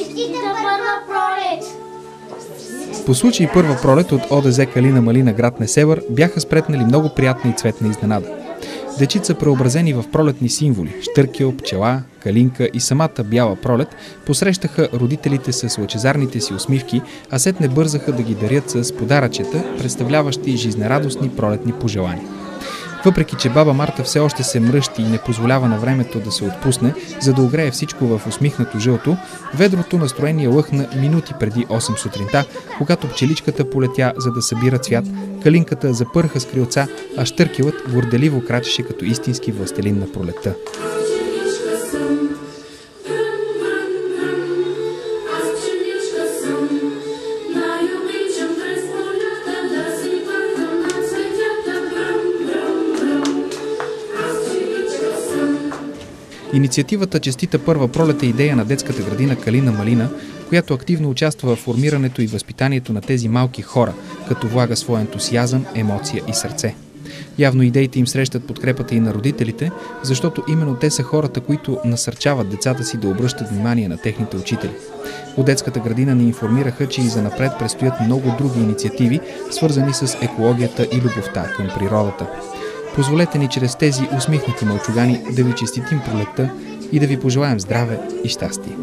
Честита първа пролет! По случай първа пролет от ОДЗ Калина Малина, град Несебър, бяха спретнали много приятна и цветна изненада. Дечица, преобразени в пролетни символи – щъркел, пчела, калинка и самата бяла пролет, посрещаха родителите с лъчезарните си усмивки, а сетне бързаха да ги дарят с подаръчета, представляващи жизнерадостни пролетни пожелания. Въпреки че баба Марта все още се мръщи и не позволява на времето да се отпусне, за да огрее всичко в усмихнато жълто, ведрото настроение лъхна минути преди 8 сутринта, когато пчеличката полетя, за да събира цвят, калинката запърха с крилца, а щъркелът горделиво крачеше като истински властелин на пролетта. Инициативата "Честита първа пролет" е идея на детската градина Калина Малина, която активно участва в формирането и възпитанието на тези малки хора, като влага своя ентусиазъм, емоция и сърце. Явно идеите им срещат подкрепата и на родителите, защото именно те са хората, които насърчават децата си да обръщат внимание на техните учители. От детската градина ни информираха, че и занапред предстоят много други инициативи, свързани с екологията и любовта към природата. Позволете ни чрез тези усмихнати мълчугани да ви честитим пролетта и да ви пожелаем здраве и щастие.